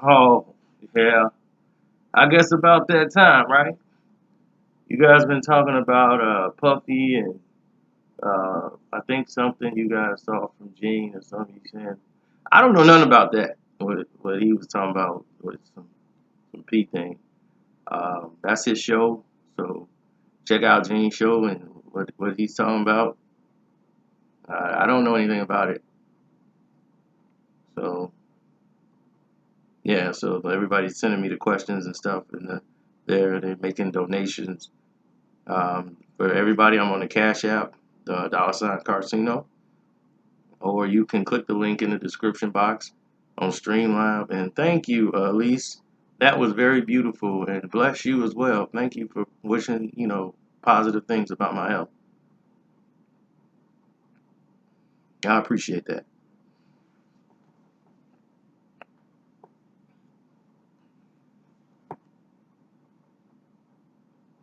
Oh, yeah. I guess about that time, right? You guys been talking about Puffy and I think something you guys saw from Gene or something you said. I don't know nothing about that. What he was talking about with some P thing. That's his show. So check out Gene's show and what he's talking about. I don't know anything about it. So yeah, so everybody's sending me the questions and stuff, and they're making donations. For everybody, I'm on the Cash App, the $ Carcino, or you can click the link in the description box on Streamlab. And thank you, Elise. That was very beautiful, and bless you as well. Thank you for wishing, positive things about my health. I appreciate that.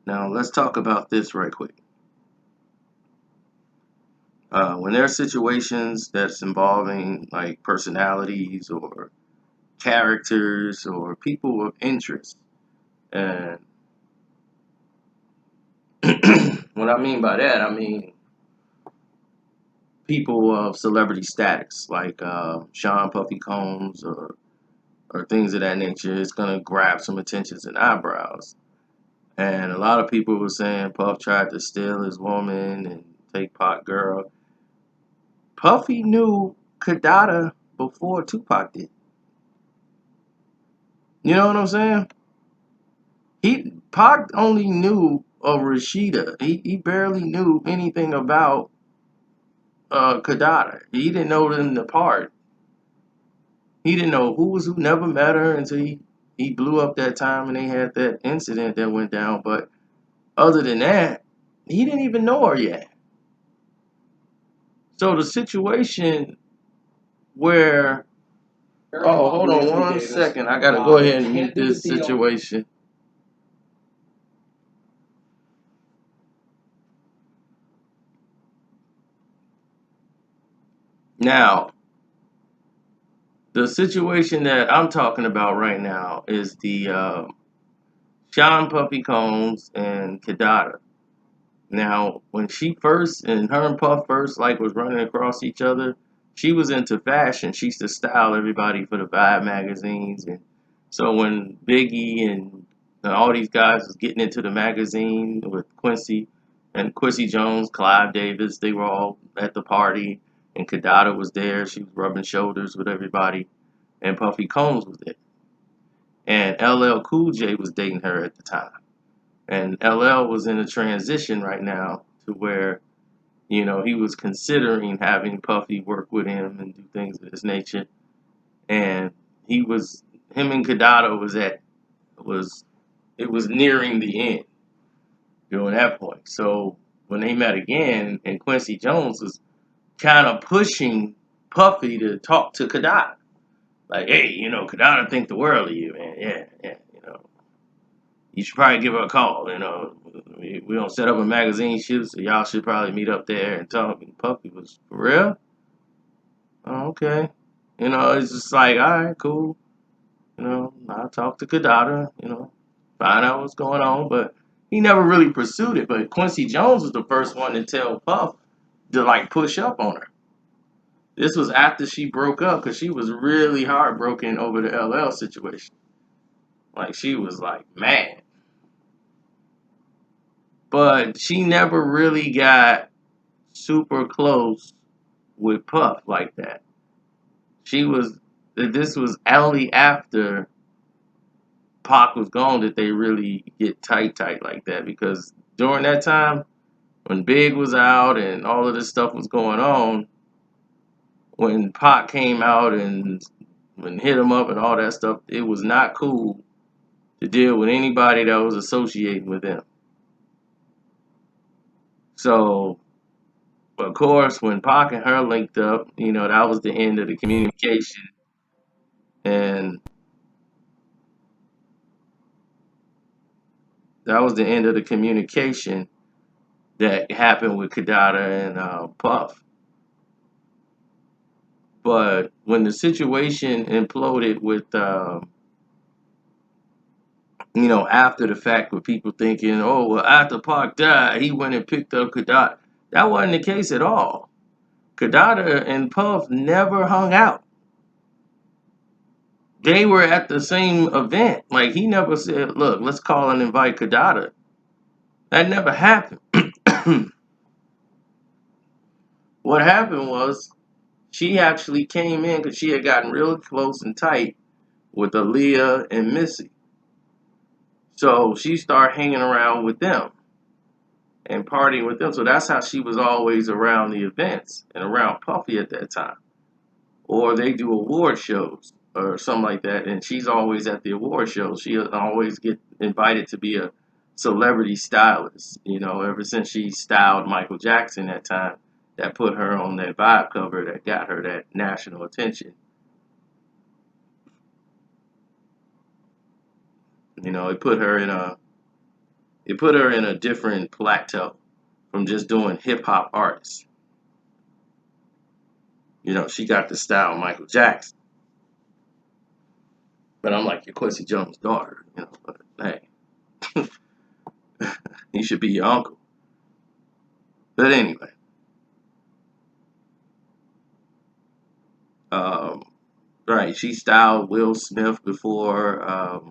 Now let's talk about this right quick. When there are situations that's involving like personalities or characters or people of interest, and what I mean by that, I mean people of celebrity status, like Sean Puffy Combs or things of that nature, it's gonna grab some attentions and eyebrows. And a lot of people were saying Puff tried to steal his woman and take pot girl. Puffy knew Kidada before Tupac did. You know what I'm saying? Pac only knew of Rashida. He barely knew anything about Kidada. He didn't know them apart. He didn't know who was who. Never met her until he blew up that time and they had that incident that went down. But other than that, he didn't even know her yet. So the situation where oh, hold on one second. I gotta go ahead and mute this situation. Now, the situation that I'm talking about right now is the Sean Puffy Combs and Kidada. Now, when she first and her and Puff first like was running across each other, she was into fashion. She used to style everybody for the Vibe magazines, and so when Biggie and all these guys was getting into the magazine with Quincy and Quincy Jones, Clive Davis, they were all at the party, and Kidada was there. She was rubbing shoulders with everybody, and Puffy Combs was there, and LL Cool J was dating her at the time. And LL was in a transition right now to where, he was considering having Puffy work with him and do things of this nature. And him and Kidada it was nearing the end during that point. So when they met again, and Quincy Jones was kind of pushing Puffy to talk to Kidada. Like, hey, Kidada think the world of you, man. Yeah, yeah, you should probably give her a call. We don't set up a magazine shoot, so y'all should probably meet up there and talk. And Puffy was for real. Oh, okay. It's just like, all right, cool. I'll talk to Kadada. Find out what's going on. But he never really pursued it. But Quincy Jones was the first one to tell Puff to like push up on her. This was after she broke up because she was really heartbroken over the LL situation. Like she was like mad. But she never really got super close with Puff like that. She was. This was only after Pac was gone that they really get tight like that. Because during that time, when Big was out and all of this stuff was going on, when Pac came out and when hit him up and all that stuff, it was not cool to deal with anybody that was associated with him. So of course, when Pac and her linked up, that was the end of the communication. And that was the end of the communication that happened with Kidada and Puff. But when the situation imploded with after the fact with people thinking, oh, well, after Pac died, he went and picked up Kidada. That wasn't the case at all. Kidada and Puff never hung out. They were at the same event. Like, he never said, look, let's call and invite Kidada. That never happened. What happened was she actually came in because she had gotten real close and tight with Aaliyah and Missy. So she started hanging around with them and partying with them. So that's how she was always around the events and around Puffy at that time. Or they do award shows or something like that, and she's always at the award shows. She always get invited to be a celebrity stylist. Ever since she styled Michael Jackson that time, that put her on that Vibe cover that got her that national attention. It put her in a different plateau from just doing hip hop artists. She got the style of Michael Jackson. But I'm like your Quincy Jones' daughter, but hey, he should be your uncle. But anyway, right, she styled Will Smith before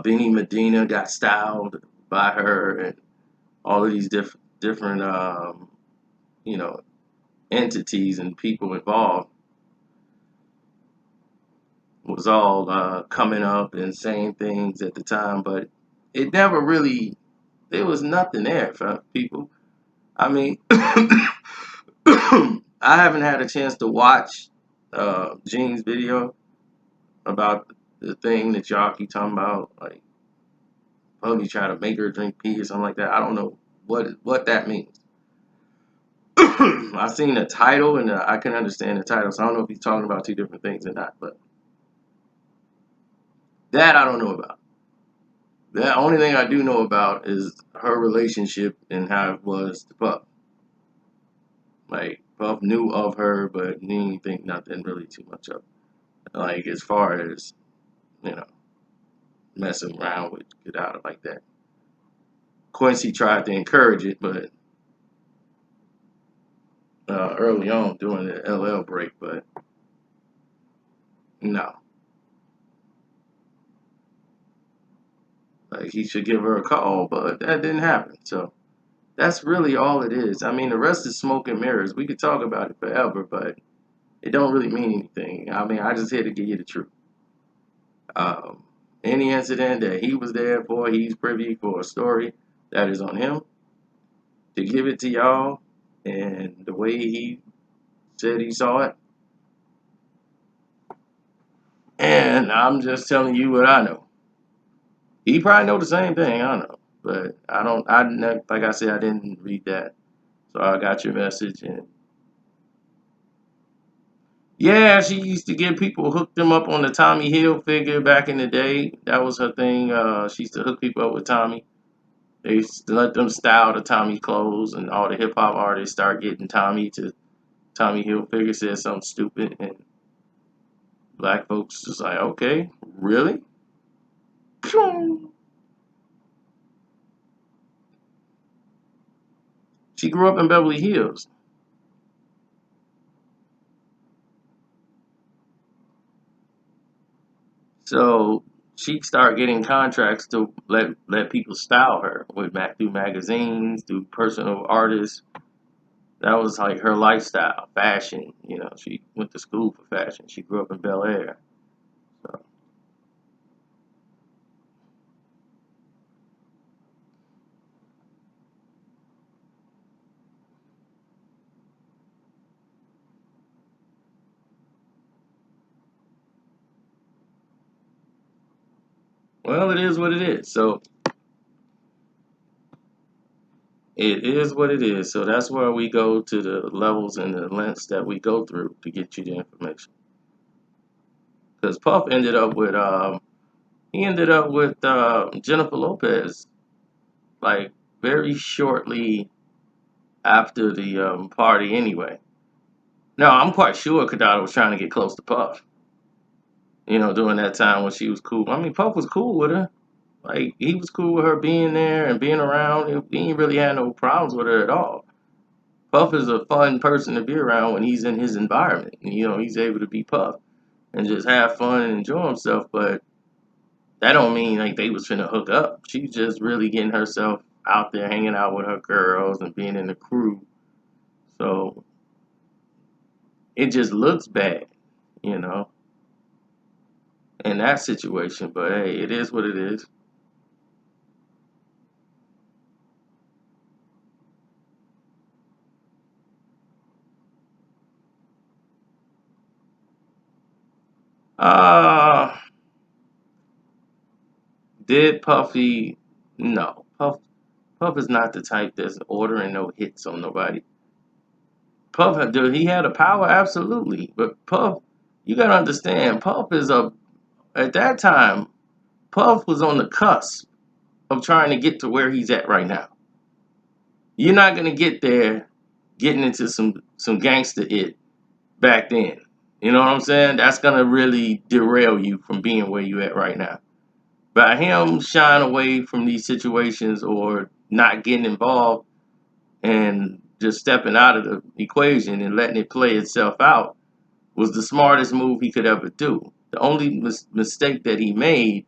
Benny Medina got styled by her, and all of these different entities and people involved was all coming up and saying things at the time, but it never really, there was nothing there for people. I mean, I haven't had a chance to watch Jean's video about the thing that y'all keep talking about, like probably try to make her drink pee or something like that. I don't know what that means. I seen the title and I can understand the title, so I don't know if he's talking about two different things or not. But that I don't know about. The only thing I do know about is her relationship and how it was to Puff. Like Puff knew of her, but he didn't think nothing really too much of it. Like as far as you know, messing around with get out like that. Quincy tried to encourage it, but early on during the LL break, but no. Like he should give her a call, but that didn't happen. So that's really all it is. I mean, the rest is smoke and mirrors. We could talk about it forever, but it don't really mean anything. I mean, I just here to give you the truth. Um, any incident that he was there for, he's privy for a story that is on him to give it to y'all, and the way he said he saw it. And I'm just telling you what I know. He probably know the same thing I know, but I don't. Like I said, I didn't read that, so I got your message. And yeah, she used to get people hooked them up on the Tommy Hill figure back in the day. That was her thing. She used to hook people up with Tommy. They used to let them style the Tommy clothes, and all the hip hop artists start getting Tommy to Tommy Hill figure said something stupid, and black folks just like, okay, really? She grew up in Beverly Hills. So she started getting contracts to let people style her with through magazines, through personal artists. That was like her lifestyle, fashion. She went to school for fashion. She grew up in Bel Air. So, well, it is what it is. So it is what it is. So that's where we go to the levels and the lengths that we go through to get you the information. Because Puff ended up with Jennifer Lopez like very shortly after the party anyway. No, I'm quite sure Kidada was trying to get close to Puff. You know, during that time when she was cool. I mean, Puff was cool with her. Like, he was cool with her being there and being around. He ain't really had no problems with her at all. Puff is a fun person to be around when he's in his environment. You know, he's able to be Puff and just have fun and enjoy himself. But that don't mean like they was finna hook up. She's just really getting herself out there, hanging out with her girls and being in the crew. So it just looks bad, you know, in that situation. But hey, it is what it is. Uh did Puffy? No, Puff is not the type that's ordering no hits on nobody. Puff, dude, he had a power, absolutely. But Puff, you gotta understand, Puff is a at that time, Puff was on the cusp of trying to get to where he's at right now. You're not gonna get there getting into some gangster it back then. You know what I'm saying? That's gonna really derail you from being where you at right now. By him shying away from these situations or not getting involved and just stepping out of the equation and letting it play itself out was the smartest move he could ever do. The only mistake that he made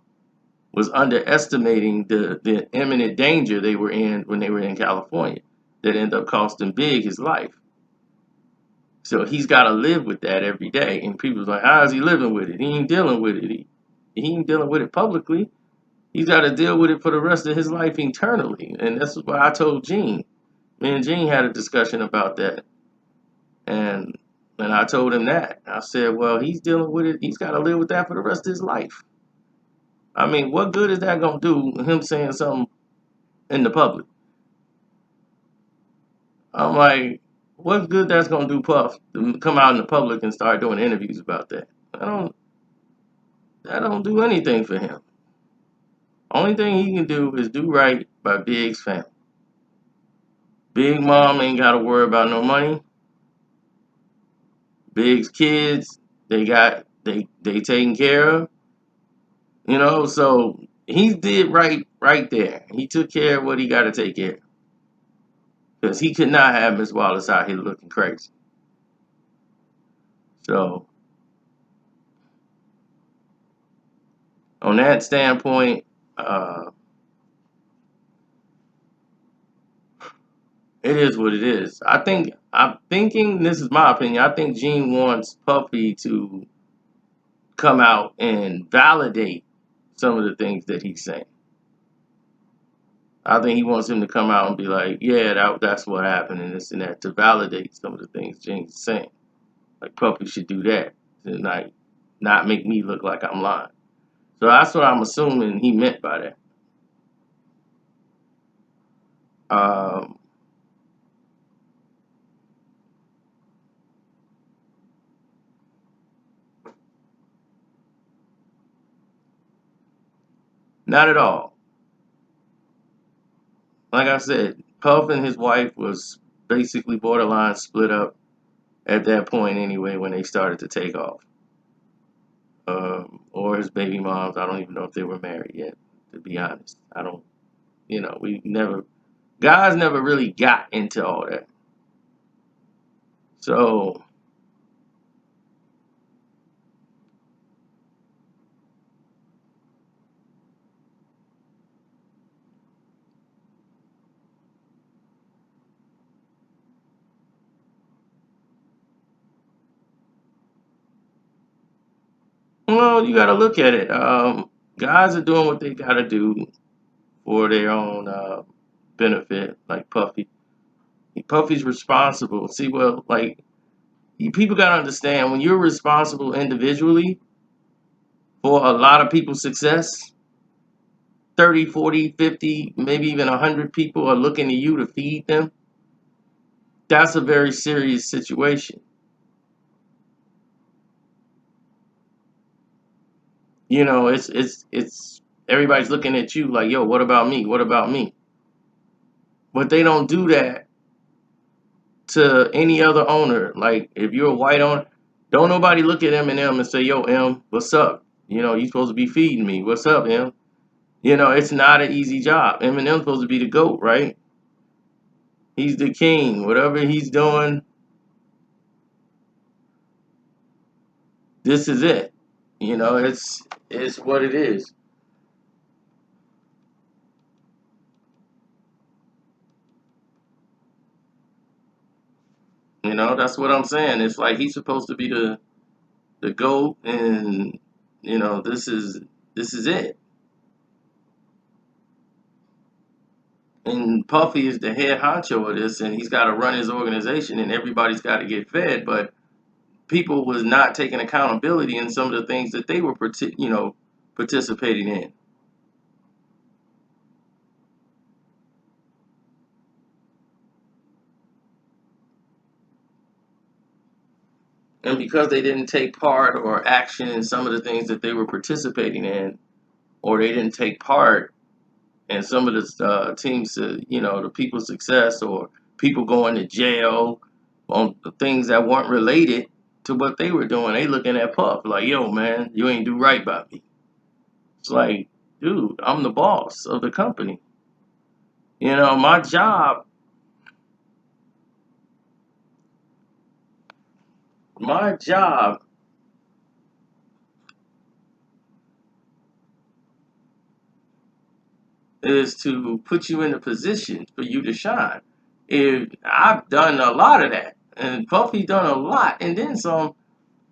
was underestimating the imminent danger they were in when they were in California that ended up costing Big his life. So he's got to live with that every day. And people's like, how is he living with it? He ain't dealing with it. He ain't dealing with it publicly. He's got to deal with it for the rest of his life internally. And that's what I told Gene. Me and Gene had a discussion about that. And I told him that. I said, well, he's dealing with it. He's got to live with that for the rest of his life. I mean, what good is that going to do, him saying something in the public? I'm like, what good that's going to do Puff to come out in the public and start doing interviews about that? That don't do anything for him. Only thing he can do is do right by Big's family. Big mom ain't got to worry about no money. Big's kids, they taken care of. You know, so he did right there. He took care of what he got to take care of. Because he could not have Miss Wallace out here looking crazy. So, on that standpoint, it is what it is. I'm thinking, this is my opinion, I think Gene wants Puffy to come out and validate some of the things that he's saying. I think he wants him to come out and be like, yeah, that's what happened and this and that, to validate some of the things Gene's saying. Like, Puffy should do that and like not make me look like I'm lying. So that's what I'm assuming he meant by that. Um, Not at all. Like I said, Puff and his wife was basically borderline split up at that point anyway when they started to take off. Or his baby moms. I don't even know if they were married yet, to be honest. I don't, we never, guys never really got into all that. So, well, you got to look at it. Guys are doing what they got to do for their own benefit, like Puffy. Puffy's responsible. See, well, like, people got to understand when you're responsible individually for a lot of people's success, 30, 40, 50, maybe even 100 people are looking to you to feed them. That's a very serious situation. You know, it's everybody's looking at you like, yo, what about me? What about me? But they don't do that to any other owner. Like, if you're a white owner, don't nobody look at Eminem and say, yo, M, what's up? You know, you're supposed to be feeding me. What's up, Em? You know, it's not an easy job. Eminem's supposed to be the GOAT, right? He's the king. Whatever he's doing, this is it. You know, it's what it is. You know, that's what I'm saying. It's like he's supposed to be the GOAT, and you know, this is it. And Puffy is the head honcho of this, and he's got to run his organization, and everybody's got to get fed. But people was not taking accountability in some of the things that they were, participating in. And because they didn't take part or action in some of the things that they were participating in, or they didn't take part in some of the teams, the people's success, or people going to jail on the things that weren't related to what they were doing, they looking at Puff like, yo, man, you ain't do right by me. It's like, dude, I'm the boss of the company. You know, my job is to put you in a position for you to shine. If I've done a lot of that, and Puffy done a lot, and then some.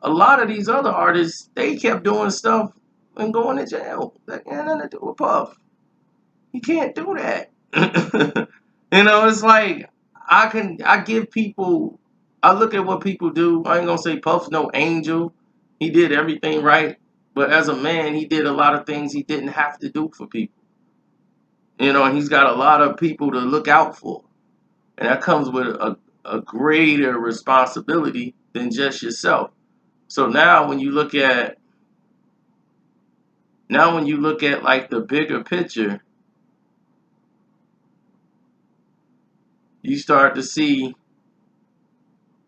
A lot of these other artists, they kept doing stuff and going to jail. That had nothing to do with Puff. You can't do that. It's like I give people. I look at what people do. I ain't gonna say Puff's no angel. He did everything right, but as a man, he did a lot of things he didn't have to do for people. And he's got a lot of people to look out for. And that comes with a greater responsibility than just yourself. So now when you look at like the bigger picture, you start to see,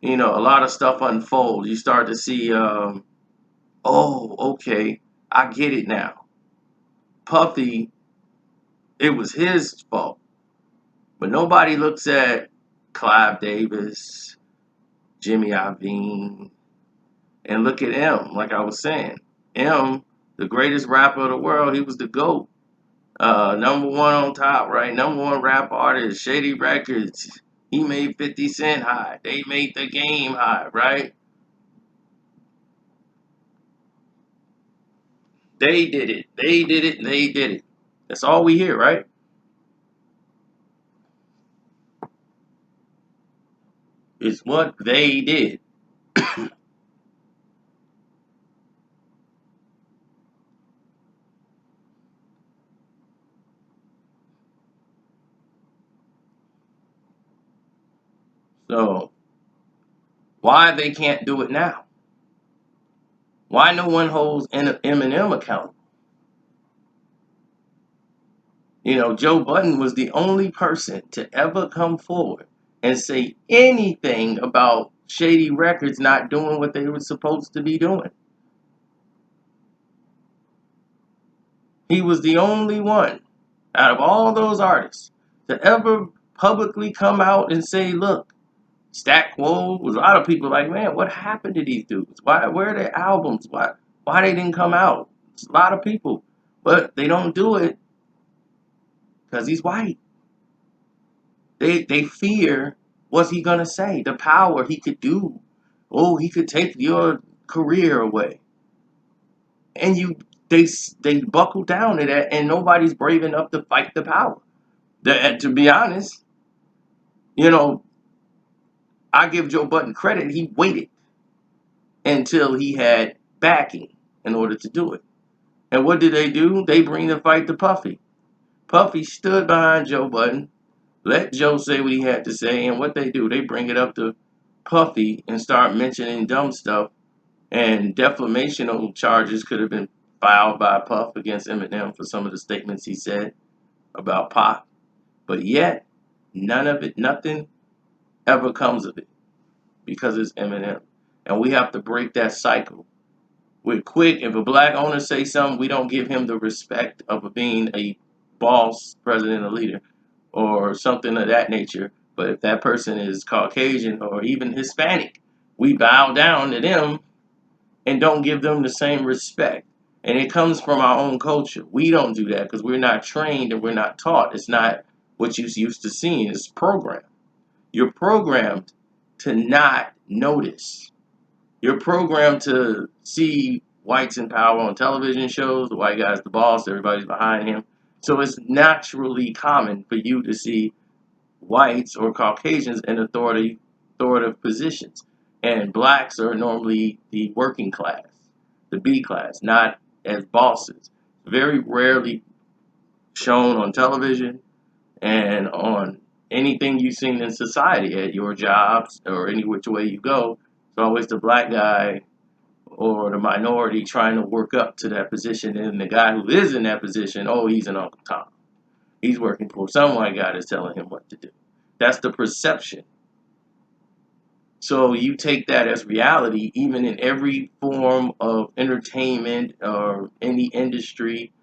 a lot of stuff unfold. You start to see, oh, okay, I get it now. Puffy, it was his fault. But nobody looks at Clive Davis, Jimmy Iovine, and look at M, like I was saying. M, the greatest rapper of the world, he was the GOAT. Number one on top, right? Number one rap artist, Shady Records. He made 50 Cent high. They made the game high, right? They did it. They did it. They did it. That's all we hear, right? It's what they did. So why they can't do it now? Why no one holds Eminem accountable? Joe Budden was the only person to ever come forward and say anything about Shady Records not doing what they were supposed to be doing. He was the only one out of all those artists to ever publicly come out and say, look, Stack Woe was a lot of people like, man, what happened to these dudes? Where are their albums? Why they didn't come out? It's a lot of people. But they don't do it because he's white. They fear what's he gonna say, the power he could do. Oh, he could take your career away. And they buckle down to that, and nobody's brave enough to fight the power. To be honest, you know, I give Joe Budden credit. He waited until he had backing in order to do it. And what did they do? They bring the fight to Puffy. Puffy stood behind Joe Budden, let Joe say what he had to say, and what they do, they bring it up to Puffy and start mentioning dumb stuff. And defamational charges could have been filed by Puff against Eminem for some of the statements he said about Pac. But yet, nothing ever comes of it because it's Eminem. And we have to break that cycle. We're quick. If a black owner say something, we don't give him the respect of being a boss, president, or leader, or something of that nature. But if that person is Caucasian or even Hispanic, we bow down to them and don't give them the same respect. And it comes from our own culture. We don't do that because we're not trained and we're not taught. It's not what you're used to seeing. It's programmed. You're programmed to not notice. You're programmed to see whites in power on television shows. The white guy's the boss. Everybody's behind him. So it's naturally common for you to see whites or Caucasians in authoritative positions. And blacks are normally the working class, the B class, not as bosses. Very rarely shown on television and on anything you've seen in society, at your jobs or any which way you go. It's always the black guy or the minority trying to work up to that position. And the guy who is in that position, oh, he's an Uncle Tom. He's working for some white guy that's telling him what to do. That's the perception. So you take that as reality, even in every form of entertainment or any industry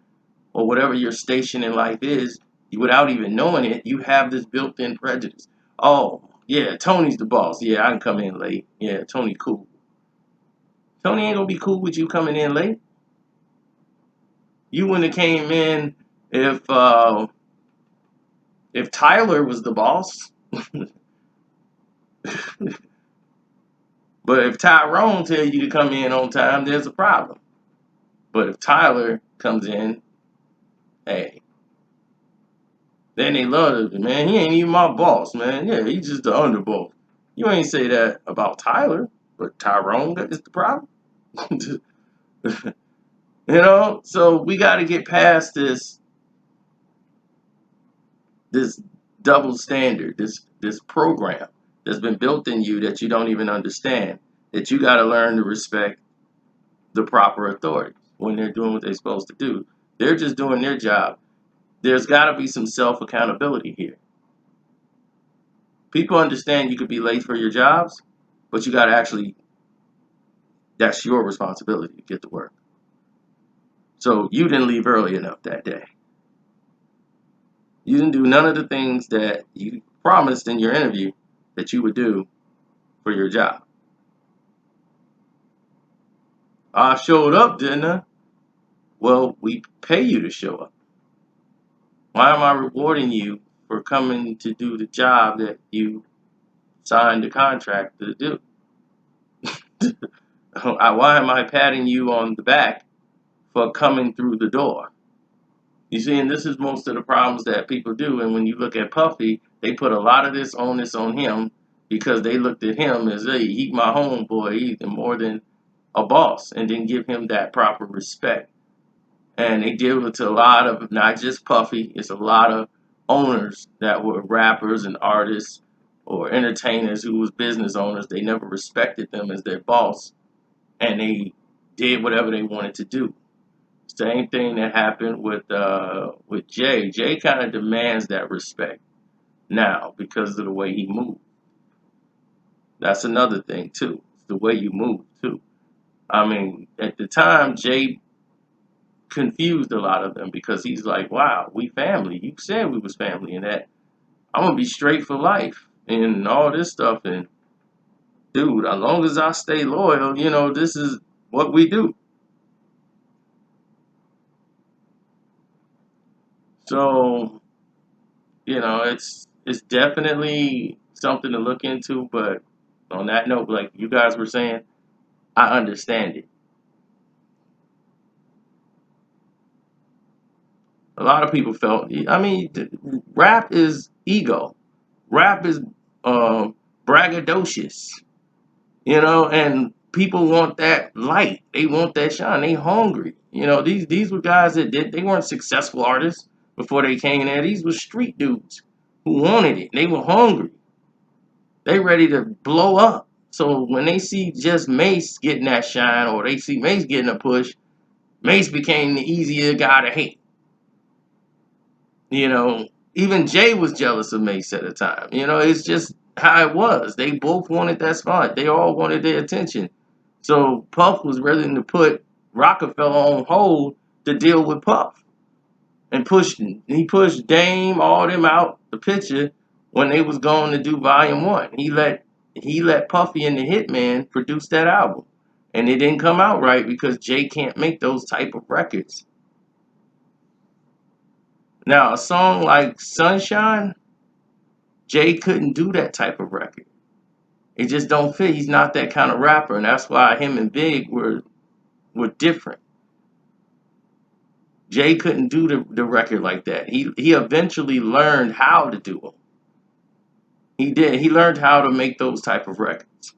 or whatever your station in life is, without even knowing it, you have this built-in prejudice. Oh, yeah, Tony's the boss. Yeah, I can come in late. Yeah, Tony cool. Tony ain't gonna be cool with you coming in late. You wouldn't have came in if Tyler was the boss. But if Tyrone tell you to come in on time, there's a problem. But if Tyler comes in, hey, then they love it, man. He ain't even my boss, man. Yeah, he's just the underboss. You ain't say that about Tyler, but Tyrone is the problem. So we got to get past this double standard, this program that's been built in you that you don't even understand, that you got to learn to respect the proper authorities when they're doing what they're supposed to do. They're just doing their job. There's got to be some self-accountability here. People understand you could be late for your jobs, but you got to actually, that's your responsibility to get to work. So you didn't leave early enough that day. You didn't do none of the things that you promised in your interview that you would do for your job. I showed up, didn't I? Well, we pay you to show up. Why am I rewarding you for coming to do the job that you signed the contract to do? Why am I patting you on the back for coming through the door? You see, and this is most of the problems that people do. And when you look at Puffy, they put a lot of this onus on him because they looked at him as, hey, he's my homeboy, he's more than a boss, and didn't give him that proper respect. And they deal with a lot of, not just Puffy, it's a lot of owners that were rappers and artists or entertainers who was business owners. They never respected them as their boss, and they did whatever they wanted to do. Same thing that happened with Jay. Jay kind of demands that respect now because of the way he moved. That's another thing too. It's the way you move too. I mean, at the time, Jay confused a lot of them because he's like, "Wow, we family. You said we was family, and that I'm gonna be straight for life and all this stuff." And dude, as long as I stay loyal, this is what we do. So, it's definitely something to look into. But on that note, like you guys were saying, I understand it. A lot of people felt. I mean, rap is ego. Rap is braggadocious. And people want that light. They want that shine. They hungry. These were guys that they weren't successful artists before they came in there. These were street dudes who wanted it. They were hungry. They ready to blow up. So when they see just Mace getting that shine or they see Mace getting a push, Mace became the easier guy to hate. Even Jay was jealous of Mace at the time. It's just how it was. They both wanted that spot. They all wanted their attention. So Puff was willing to put Rockefeller on hold to deal with Puff, and he pushed Dame, all them out the picture when they was going to do Volume 1. He let Puffy and the Hitman produce that album, and it didn't come out right because Jay can't make those type of records. Now, a song like Sunshine, Jay couldn't do that type of record. It just don't fit. He's not that kind of rapper, and that's why him and Big were different. Jay couldn't do the record like that. He eventually learned how to do them. He did. He learned how to make those type of records,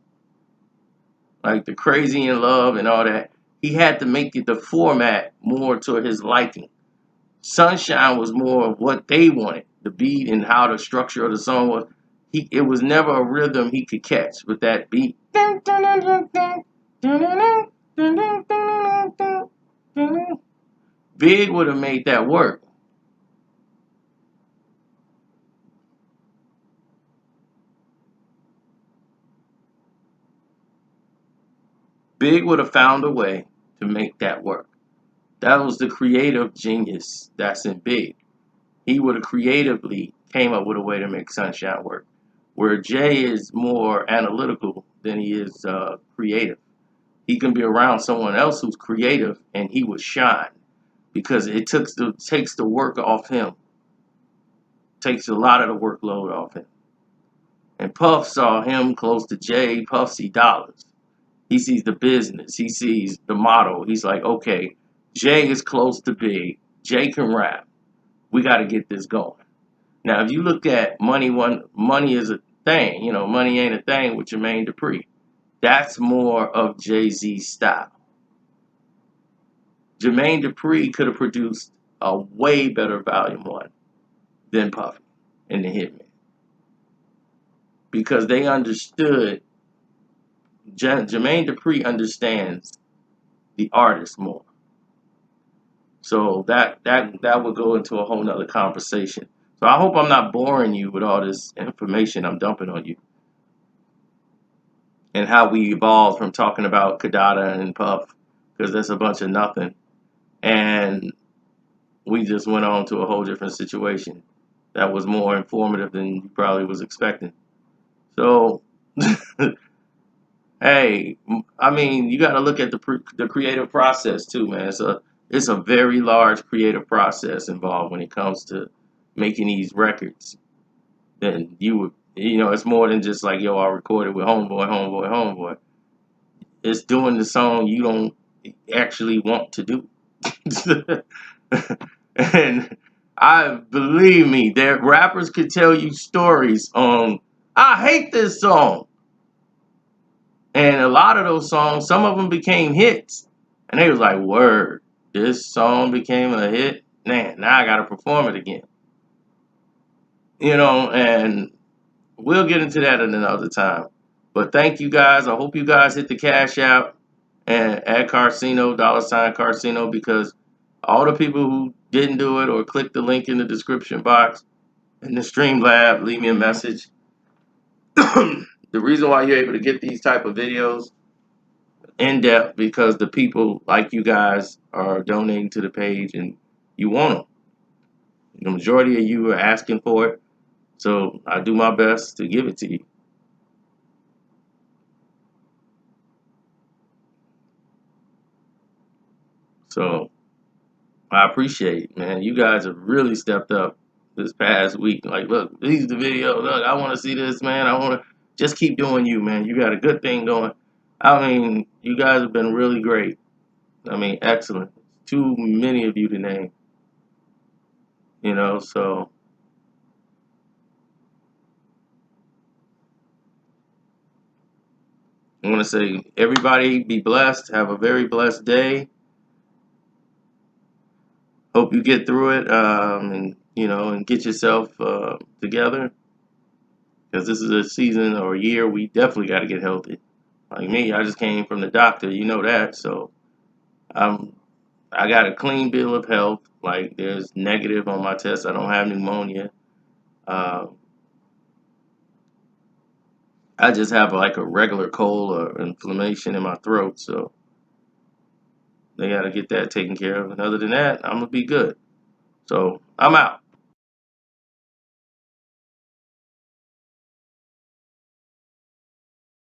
like the Crazy in Love and all that. He had to make it the format more to his liking. Sunshine was more of what they wanted, the beat and how the structure of the song was. It was never a rhythm he could catch with that beat. Big would have made that work. Big would have found a way to make that work. That was the creative genius that's in Big. He would have creatively came up with a way to make Sunshine work. Where Jay is more analytical than he is creative. He can be around someone else who's creative and he would shine because it takes the work off him. Takes a lot of the workload off him. And Puff saw him close to Jay. Puff see dollars. He sees the business. He sees the model. He's like, okay, Jay is close to Big. Jay can rap. We got to get this going. Now, if you look at Money is a thing. You know, Money Ain't a Thing with Jermaine Dupri. That's more of Jay-Z's style. Jermaine Dupri could have produced a way better Volume 1 than Puffy and the Hitman. Because they understood, Jermaine Dupri understands the artist more. So that would go into a whole nother conversation. So I hope I'm not boring you with all this information I'm dumping on you. And how we evolved from talking about Kidada and Puff, because that's a bunch of nothing. And we just went on to a whole different situation that was more informative than you probably was expecting. So, hey, I mean, you got to look at the creative process too, man. It's a very large creative process involved when it comes to making these records. Then it's more than just like, yo, I recorded with homeboy. It's doing the song you don't actually want to do. And believe me, that rappers could tell you stories on, I hate this song. And a lot of those songs, some of them became hits. And they was like, word, this song became a hit. Man, now I got to perform it again. And we'll get into that at another time. But thank you guys. I hope you guys hit the Cash App and add Carcino, $Carcino, because all the people who didn't do it or click the link in the description box in the Streamlab, leave me a message. The reason why you're able to get these type of videos in depth because the people like you guys are donating to the page and you want them. The majority of you are asking for it, so I do my best to give it to you. So I appreciate it, man. You guys have really stepped up this past week. Like, look, these are the videos. Look, I want to see this, man. I want to just keep doing you, man. You got a good thing going. I mean, you guys have been really great. I mean, excellent. Too many of you to name. So I want to say, everybody be blessed. Have a very blessed day. Hope you get through it, and get yourself together. Because this is a season or a year we definitely got to get healthy. Like me, I just came from the doctor, you know that. So I got a clean bill of health. Like, there's negative on my test. I don't have pneumonia. Uh, I just have like a regular cold or inflammation in my throat. So They got to get that taken care of. And other than that, I'm going to be good. So I'm out.